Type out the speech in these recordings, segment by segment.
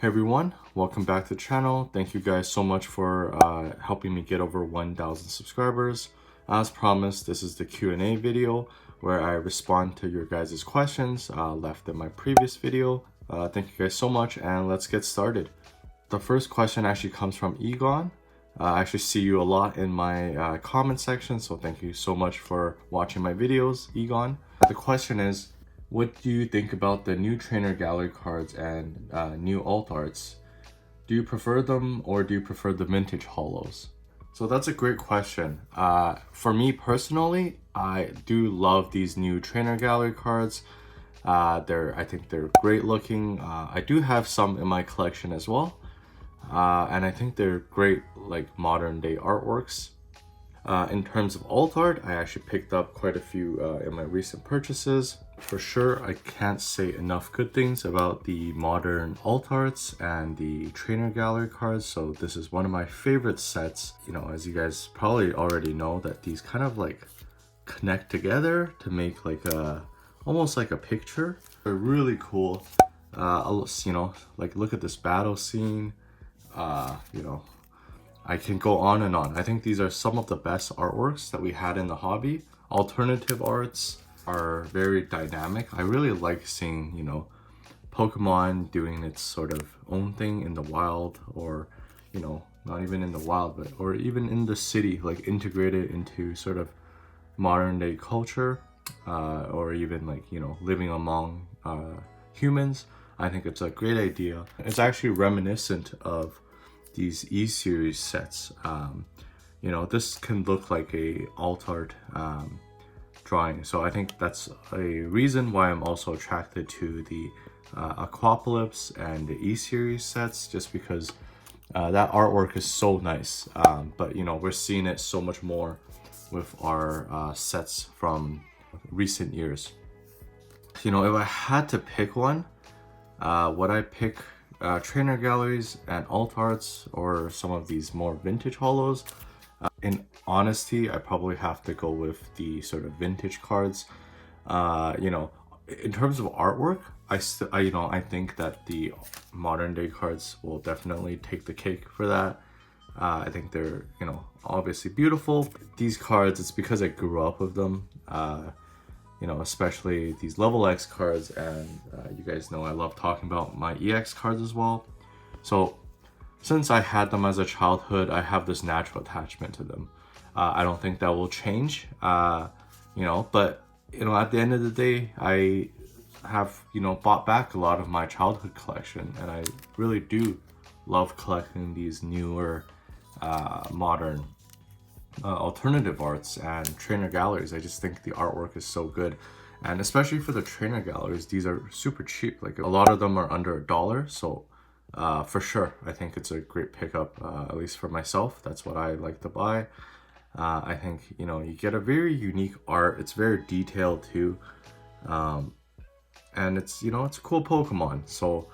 Hey everyone, welcome back to the channel. Thank you guys so much for helping me get over 1,000 subscribers. As promised, this is the Q&A video where I respond to your guys' questions left in my previous video. Thank you guys so much, and let's get started. The first question actually comes from Egon. I actually see you a lot in my comment section, so thank you so much for watching my videos, Egon. The question is, what do you think about the new trainer gallery cards and new alt arts? Do you prefer them or do you prefer the vintage holos? So that's a great question. For me personally, I do love these new trainer gallery cards. I think they're great looking. I do have some in my collection as well. And I think they're great, like modern day artworks. In terms of alt art, I actually picked up quite a few in my recent purchases. For sure, I can't say enough good things about the modern alt arts and the trainer gallery cards, so this is one of my favorite sets. You know, as you guys probably already know, that these kind of like connect together to make like almost like a picture. They're really cool. You know, like look at this battle scene. You know, I can go on and on. I think these are some of the best artworks that we had in the hobby. Alternative arts are very dynamic. I really like seeing, you know, Pokemon doing its sort of own thing in the wild, or, you know, not even in the wild, but or even in the city, like integrated into sort of modern day culture, or even like, you know, living among humans. I think it's a great idea. It's actually reminiscent of these E-series sets. You know, this can look like a alt art drawing, so I think that's a reason why I'm also attracted to the Aquapolypse and the E-series sets, just because that artwork is so nice. But you know, we're seeing it so much more with our sets from recent years. You know, if I had to pick one, would I pick trainer galleries and alt arts or some of these more vintage holos? In honesty, I probably have to go with the sort of vintage cards. You know, in terms of artwork, I think that the modern day cards will definitely take the cake for that. I think they're, you know, obviously beautiful. These cards, it's because I grew up with them. You know, especially these level X cards, and you guys know I love talking about my EX cards as well. So since I had them as a childhood, I have this natural attachment to them. I don't think that will change, you know, but, you know, at the end of the day, I have, you know, bought back a lot of my childhood collection, and I really do love collecting these newer, modern alternative arts and trainer galleries. I just think the artwork is so good, and especially for the trainer galleries, these are super cheap. Like a lot of them are under $1, so for sure I think it's a great pickup, at least for myself. That's what I like to buy. I think, you know, you get a very unique art. It's very detailed too, and it's, you know, it's a cool Pokemon. So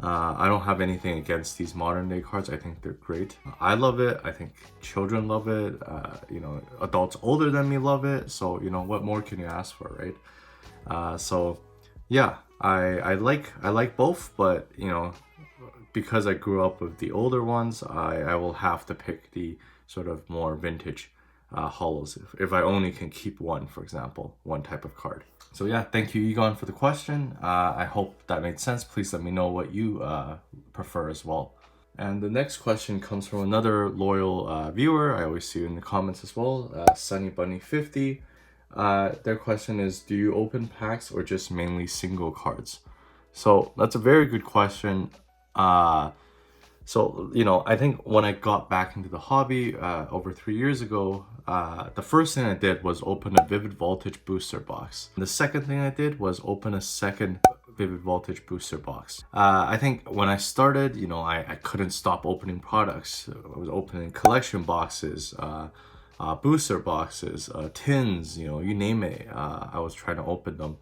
I don't have anything against these modern day cards. I think they're great. I love it. I think children love it. You know, adults older than me love it. So, you know, what more can you ask for, right? So yeah, I like both, but, you know, because I grew up with the older ones, I will have to pick the sort of more vintage holos if I only can keep one, for example, one type of card. So yeah, thank you, Egon, for the question. I hope that made sense. Please let me know what you prefer as well. And the next question comes from another loyal viewer. I always see you in the comments as well, Sunny Bunny 50. Their question is, do you open packs or just mainly single cards? So that's a very good question. So, you know, I think when I got back into the hobby over 3 years ago, the first thing I did was open a Vivid Voltage booster box. The second thing I did was open a second Vivid Voltage booster box. I think when I started, you know, I couldn't stop opening products. I was opening collection boxes, booster boxes, tins, you know, you name it. I was trying to open them.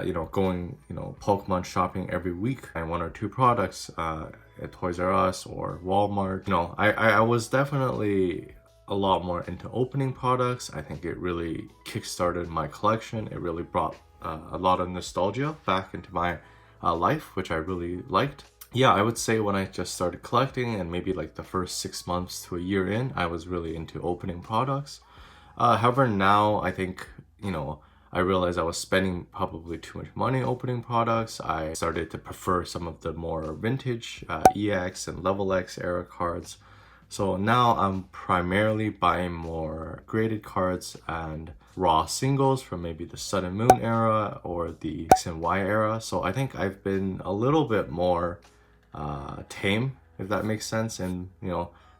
You know, going, you know, Pokemon shopping every week and 1 or 2 products at Toys R Us or Walmart. You know, I was definitely a lot more into opening products. I think it really kickstarted my collection. It really brought a lot of nostalgia back into my life, which I really liked. yeah, I would say when I just started collecting and maybe like the first 6 months to a year in, I was really into opening products. However, now I think, I realized I was spending probably too much money opening products. I started to prefer some of the more vintage EX and Level X era cards. So now I'm primarily buying more graded cards and raw singles from maybe the Sun and Moon era or the X and Y era. So I think I've been a little bit more tame, if that makes sense, and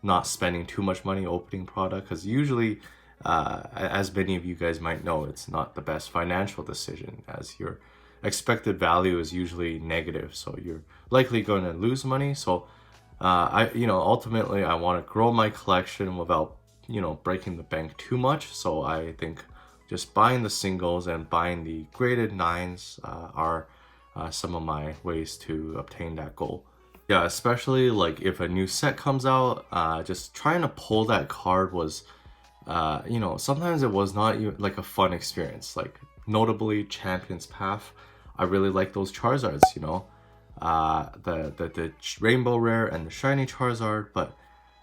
not spending too much money opening product, because usually as many of you guys might know, it's not the best financial decision, as your expected value is usually negative, so you're likely going to lose money. So ultimately I want to grow my collection without breaking the bank too much. So I think just buying the singles and buying the graded nines are some of my ways to obtain that goal. Yeah, especially like if a new set comes out, just trying to pull that card was, sometimes it was not even like a fun experience. Like notably Champion's Path, I really like those Charizards, the Rainbow Rare and the Shiny Charizard, but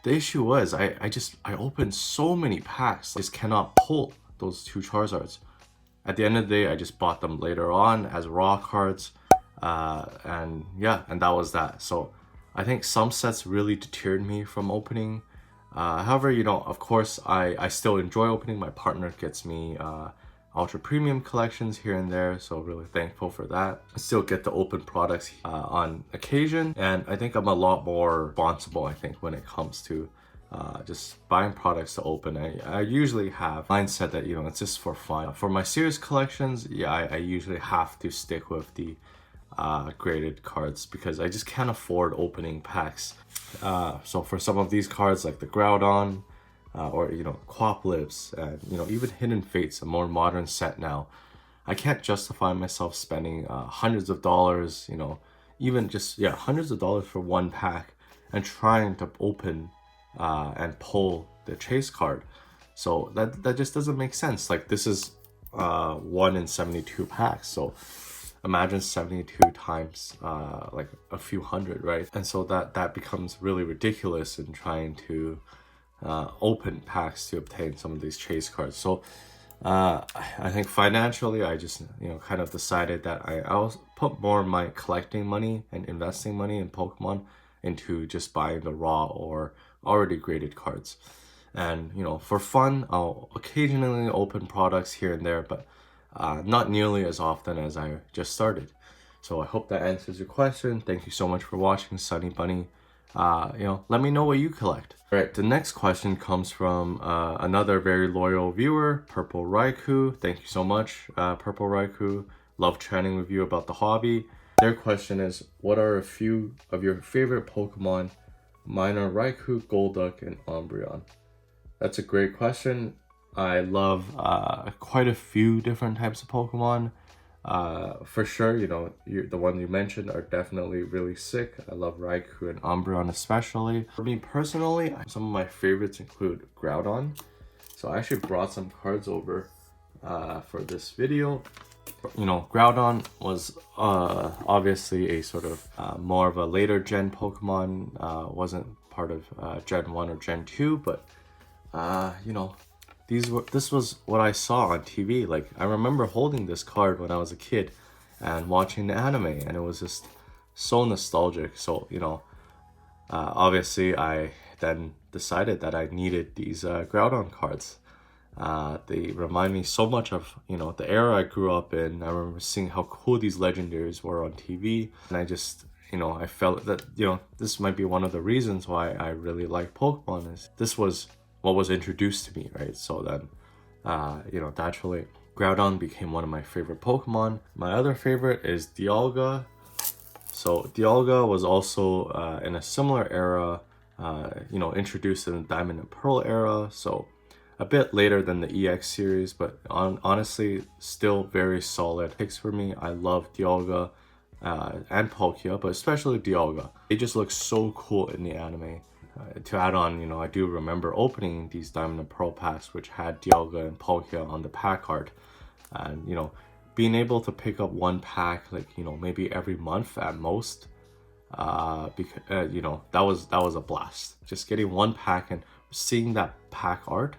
the issue was I opened so many packs, I just cannot pull those two Charizards. At the end of the day, I just bought them later on as raw cards, and yeah, and that was that. So I think some sets really deterred me from opening. However, of course, I still enjoy opening. My partner gets me ultra premium collections here and there, so really thankful for that. I still get to open products on occasion, and I think I'm a lot more responsible, I think, when it comes to just buying products to open. I usually have mindset that it's just for fun. For my serious collections, yeah, I usually have to stick with the graded cards because I just can't afford opening packs. So for some of these cards like the Groudon or Quaplips and even Hidden Fates, a more modern set now, I can't justify myself spending hundreds of dollars, even just hundreds of dollars for one pack and trying to open and pull the chase card. So that just doesn't make sense. Like this is 1 in 72 packs, so imagine 72 times like a few hundred, right? And so that becomes really ridiculous in trying to open packs to obtain some of these chase cards. So I think financially I just kind of decided that I'll put more of my collecting money and investing money in Pokemon into just buying the raw or already graded cards. And for fun, I'll occasionally open products here and there, but not nearly as often as I just started. So I hope that answers your question. Thank you so much for watching, Sunny Bunny. Let me know what you collect. All right, the next question comes from another very loyal viewer, Purple Raikou. Thank you so much, Purple Raikou. Love chatting with you about the hobby. Their question is, what are a few of your favorite Pokemon? Mine are Raikou, Golduck, and Umbreon. That's a great question. I love quite a few different types of Pokemon. For sure, the one you mentioned are definitely really sick. I love Raikou and Umbreon especially. For me personally, some of my favorites include Groudon. So I actually brought some cards over for this video. Groudon was obviously a sort of more of a later gen Pokemon. Wasn't part of Gen 1 or Gen 2, but this was what I saw on TV. Like I remember holding this card when I was a kid and watching the anime, and it was just so nostalgic. So obviously I then decided that I needed these Groudon cards. They remind me so much of the era I grew up in. I remember seeing how cool these legendaries were on TV, and I just I felt that this might be one of the reasons why I really like Pokemon, is this was what was introduced to me, right? So then naturally Groudon became one of my favorite Pokemon. My other favorite is Dialga. So Dialga was also in a similar era, introduced in the Diamond and Pearl era, so a bit later than the EX series, but honestly still very solid picks for me. I love Dialga and Palkia, but especially Dialga. They just look so cool in the anime. To add on, I do remember opening these Diamond and Pearl packs which had Dialga and Palkia on the pack art, and being able to pick up one pack like maybe every month at most, because you know, that was a blast. Just getting one pack and seeing that pack art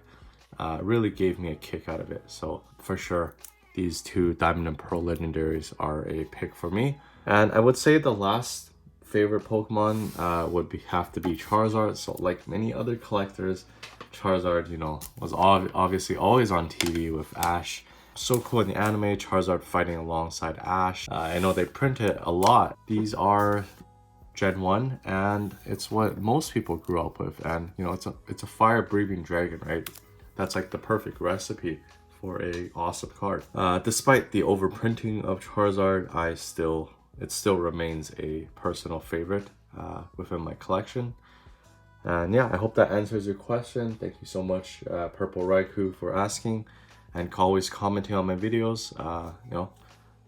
really gave me a kick out of it. So for sure, these two Diamond and Pearl legendaries are a pick for me. And I would say the last favorite Pokemon would have to be Charizard. So like many other collectors, Charizard, you know, was obviously always on TV with Ash. So cool in the anime, Charizard fighting alongside Ash. I know they print it a lot. These are Gen 1, and it's what most people grew up with. And you know, it's a fire-breathing dragon, right? That's like the perfect recipe for a awesome card. Despite the overprinting of Charizard, it still remains a personal favorite within my collection. And yeah, I hope that answers your question. Thank you so much, Purple Raikou, for asking and always commenting on my videos. You know,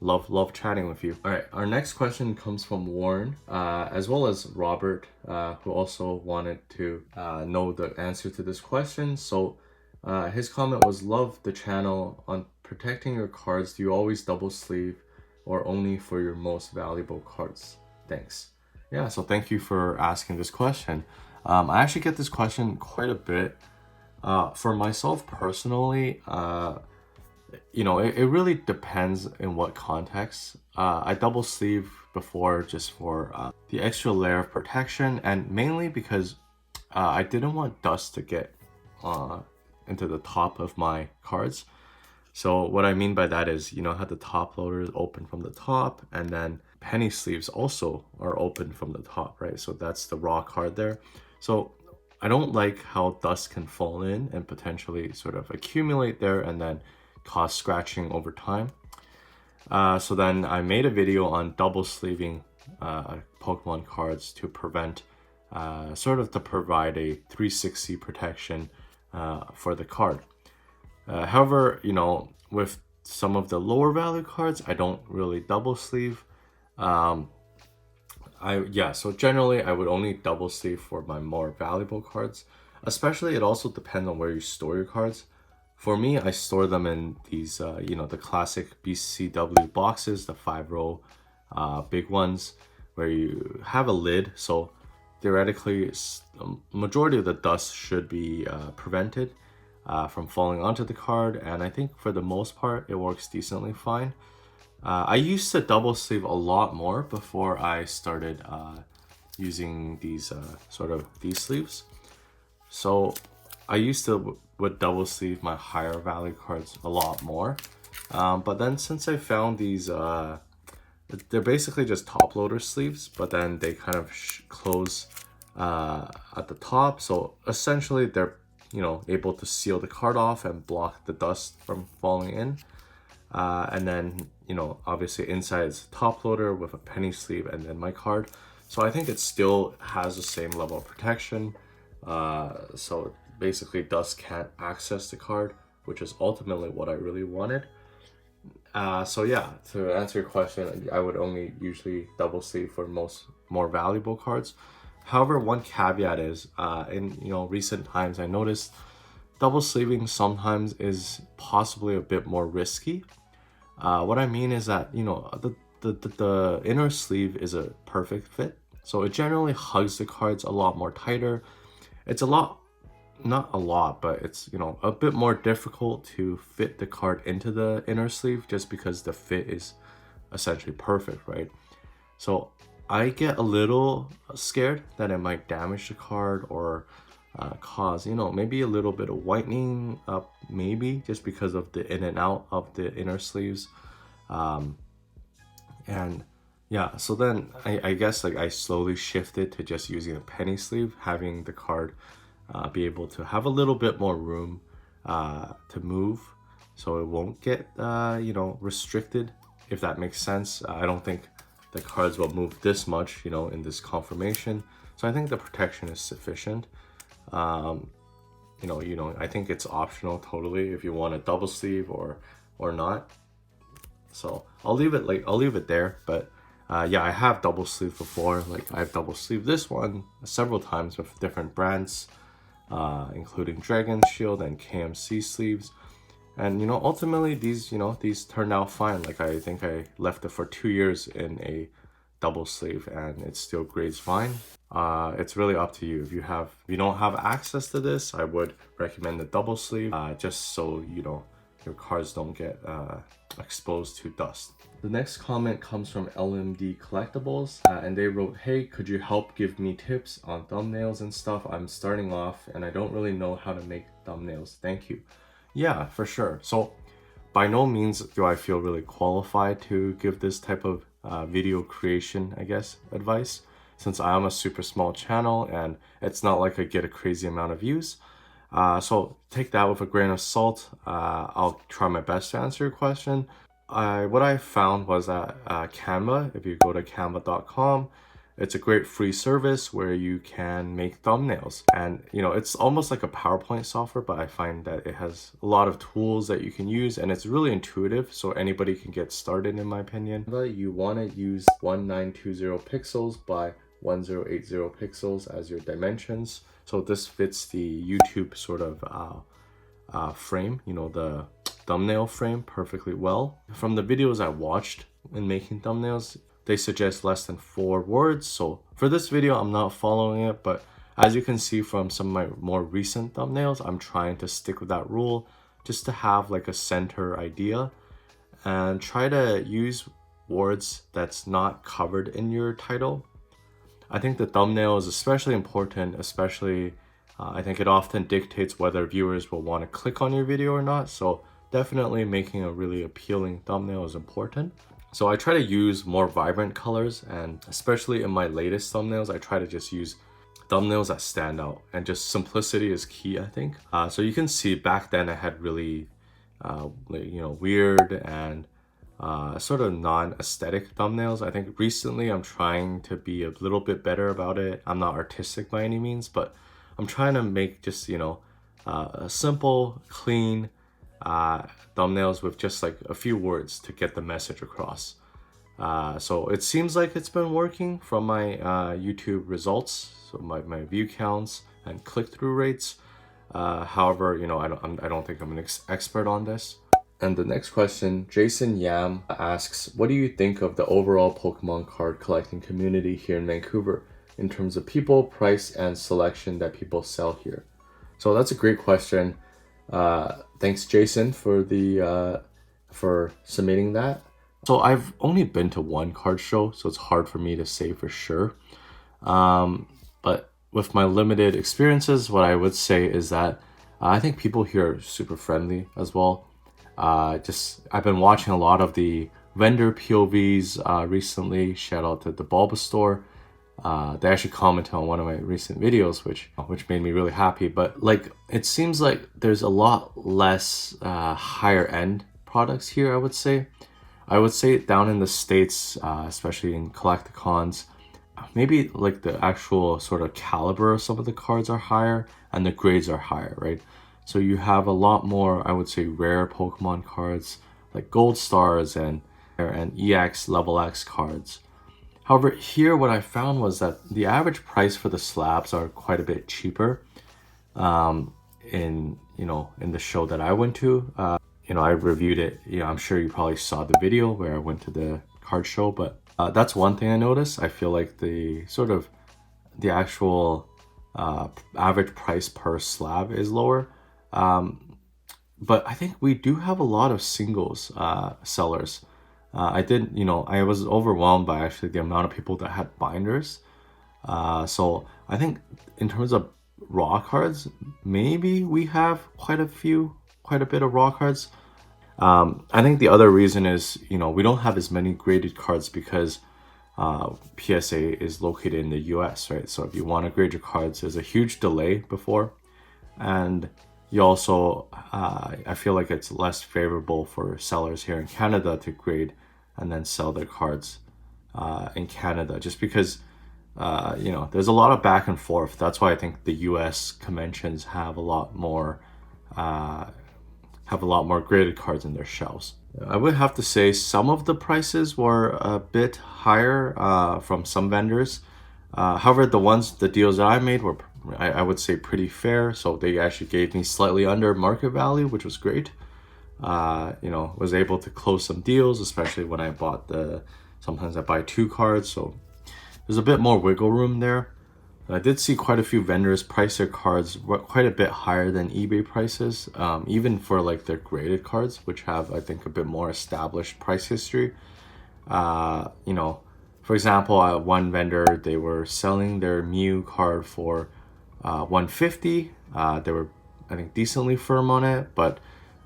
love chatting with you. All right, our next question comes from Warren, as well as Robert, who also wanted to know the answer to this question. So his comment was, love the channel. On protecting your cards, do you always double sleeve or only for your most valuable cards? Thanks. Yeah, so thank you for asking this question. I actually get this question quite a bit. For myself personally, you know, it really depends in what context. I double sleeve before just for the extra layer of protection, and mainly because I didn't want dust to get into the top of my cards. So what I mean by that is, you know how the top loader is open from the top, and then penny sleeves also are open from the top, right? So that's the raw card there. So I don't like how dust can fall in and potentially sort of accumulate there and then cause scratching over time. So then I made a video on double sleeving Pokemon cards to prevent, sort of to provide a 360 protection for the card. However, you know, with some of the lower value cards, I don't really double sleeve. So generally I would only double sleeve for my more valuable cards. Especially, it also depends on where you store your cards. For me, I store them in these, you know, the classic BCW boxes, the 5-row big ones, where you have a lid. So theoretically, the majority of the dust should be prevented from falling onto the card. And I think for the most part, it works decently fine. I used to double sleeve a lot more before I started using these these sleeves. So I used to would double sleeve my higher value cards a lot more. But then since I found these, they're basically just top loader sleeves, but then they kind of close at the top. So essentially they're, you know, able to seal the card off and block the dust from falling in. And then, you know, obviously inside it's a top loader with a penny sleeve and then my card. So I think it still has the same level of protection. So basically dust can't access the card, which is ultimately what I really wanted. So yeah, to answer your question, I would only usually double sleeve for more valuable cards. However, one caveat is, in, you know, recent times I noticed double sleeving sometimes is possibly a bit more risky. What I mean is that, you know, the inner sleeve is a perfect fit. So it generally hugs the cards a lot more tighter. It's a lot, not a lot, but it's, you know, a bit more difficult to fit the card into the inner sleeve just because the fit is essentially perfect, right? So I get a little scared that it might damage the card or cause, you know, maybe a little bit of whitening up, maybe just because of the in and out of the inner sleeves. And yeah, so then I guess like I slowly shifted to just using a penny sleeve, having the card be able to have a little bit more room to move, so it won't get you know, restricted, if that makes sense. I don't think the cards will move this much, you know, in this conformation. So I think the protection is sufficient. You know, I think it's optional totally if you want a double sleeve or not. So I'll leave it there. But yeah, I have double sleeve before. Like I've double sleeved this one several times with different brands, including Dragon Shield and KMC sleeves. And you know, ultimately these turned out fine. Like I think I left it for 2 years in a double sleeve and it still grades fine. It's really up to you. If you don't have access to this, I would recommend the double sleeve, just so your cards don't get exposed to dust. The next comment comes from LMD Collectibles, and they wrote, "Hey, could you help give me tips on thumbnails and stuff? I'm starting off and I don't really know how to make thumbnails. Thank you." Yeah, for sure. So by no means do I feel really qualified to give this type of video creation, I guess, advice, since I am a super small channel and it's not like I get a crazy amount of views. So take that with a grain of salt. I'll try my best to answer your question. What I found was that Canva, if you go to canva.com, it's a great free service where you can make thumbnails. And it's almost like a PowerPoint software, but I find that it has a lot of tools that you can use and it's really intuitive, so anybody can get started, in my opinion. You want to use 1920 pixels by 1080 pixels as your dimensions. So this fits the YouTube sort of frame, the thumbnail frame perfectly well. From the videos I watched in making thumbnails, they suggest less than 4 words. So for this video, I'm not following it, but as you can see from some of my more recent thumbnails, I'm trying to stick with that rule just to have like a center idea and try to use words that's not covered in your title. I think the thumbnail is especially important, especially I think it often dictates whether viewers will want to click on your video or not. So definitely making a really appealing thumbnail is important. So I try to use more vibrant colors, and especially in my latest thumbnails, I try to just use thumbnails that stand out, and just simplicity is key, I think. So you can see back then I had really weird and sort of non-aesthetic thumbnails. I think recently I'm trying to be a little bit better about it. I'm not artistic by any means, but I'm trying to make just a simple, clean thumbnails with just like a few words to get the message across. So it seems like it's been working from my YouTube results, so my view counts and click-through rates. However, I don't think I'm an expert on this. And the next question, Jason Yam asks, what do you think of the overall Pokemon card collecting community here in Vancouver in terms of people, price, and selection that people sell here? So that's a great question. Thanks, Jason, for submitting that. So I've only been to one card show, so it's hard for me to say for sure. But with my limited experiences, what I would say is that I think people here are super friendly as well. I've been watching a lot of the vendor POVs recently. Shout out to the Bulbasaur. They actually commented on one of my recent videos, which made me really happy. But like, it seems like there's a lot less higher end products here. I would say down in the States, especially in collecticons, maybe like the actual sort of caliber of some of the cards are higher and the grades are higher, right? So you have a lot more, I would say, rare Pokemon cards like Gold Stars and EX Level X cards. However, here what I found was that the average price for the slabs are quite a bit cheaper. In the show that I went to, I reviewed it. I'm sure you probably saw the video where I went to the card show, but that's one thing I noticed. I feel like the actual average price per slab is lower. But I think we do have a lot of singles sellers. I was overwhelmed by actually the amount of people that had binders. So I think in terms of raw cards, maybe we have quite a bit of raw cards. I think the other reason is, we don't have as many graded cards because PSA is located in the US, right? So if you want to grade your cards, there's a huge delay before. And you also, I feel like it's less favorable for sellers here in Canada to grade and then sell their cards in Canada, just because, there's a lot of back and forth. That's why I think the US conventions have a lot more graded cards in their shelves. I would have to say some of the prices were a bit higher from some vendors. However, the deals that I made were, I would say, pretty fair. So they actually gave me slightly under market value, which was great. Was able to close some deals, especially when I bought the sometimes I buy 2 cards, so there's a bit more wiggle room there. I did see quite a few vendors price their cards quite a bit higher than eBay prices, even for like their graded cards, which have, I think, a bit more established price history. You know, for example, one vendor, they were selling their Mew card for 150. They were, I think, decently firm on it, but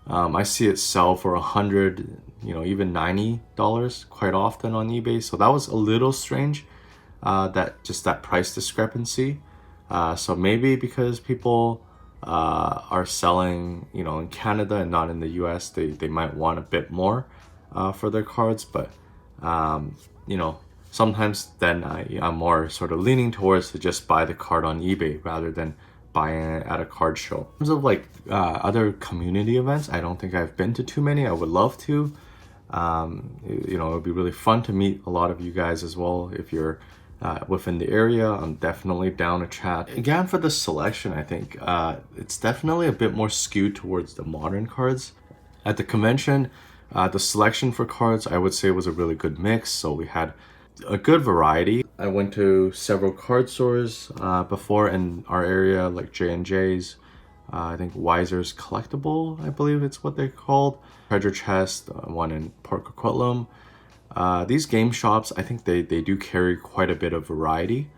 I see it sell for 100, you know, even $90 quite often on eBay. So that was a little strange, that price discrepancy. So maybe because people are selling, you know, in Canada and not in the US, they might want a bit more for their cards. But you know, sometimes then I'm more sort of leaning towards to just buy the card on eBay rather than buying it at a card show. In terms of like other community events, I don't think I've been to too many. I would love to. You know, it would be really fun to meet a lot of you guys as well. If you're within the area, I'm definitely down to chat. Again, for the selection, I think it's definitely a bit more skewed towards the modern cards. At the convention, the selection for cards, I would say, was a really good mix. So we had a good variety. I went to several card stores before in our area, like J&J's, I think Weiser's Collectible, I believe it's what they're called. Treasure Chest, one in Port Coquitlam. These game shops, I think they do carry quite a bit of variety.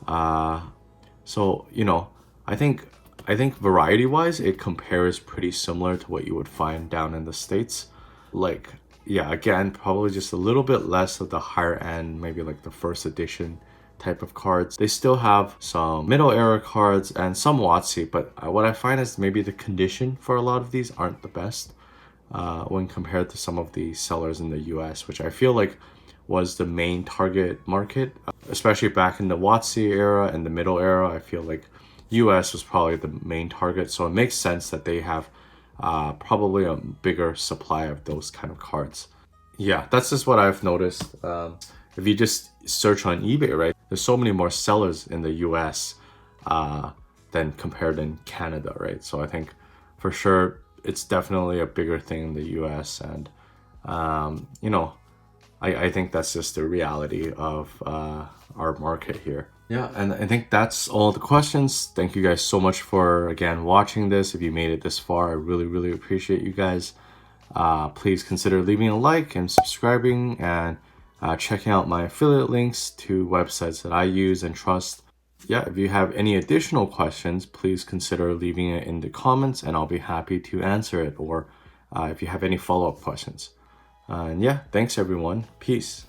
So, you know, I think variety-wise, it compares pretty similar to what you would find down in the States. Like, yeah, again, probably just a little bit less of the higher end, maybe like the first edition type of cards. They still have some middle era cards and some WotC, but what I find is maybe the condition for a lot of these aren't the best when compared to some of the sellers in the US, which I feel like was the main target market, especially back in the WotC era and the middle era. I feel like US was probably the main target, so it makes sense that they have probably a bigger supply of those kind of cards. Yeah, that's just what I've noticed. If you just search on eBay, right, there's so many more sellers in the US than compared in Canada, right? So I think for sure it's definitely a bigger thing in the US, and you know, I think that's just the reality of our market here. Yeah, and I think that's all the questions. Thank you guys so much for, again, watching this. If you made it this far, I really appreciate you guys. Please consider leaving a like and subscribing, and checking out my affiliate links to websites that I use and trust. Yeah, if you have any additional questions, please consider leaving it in the comments and I'll be happy to answer it, or if you have any follow-up questions. And yeah, thanks everyone. Peace.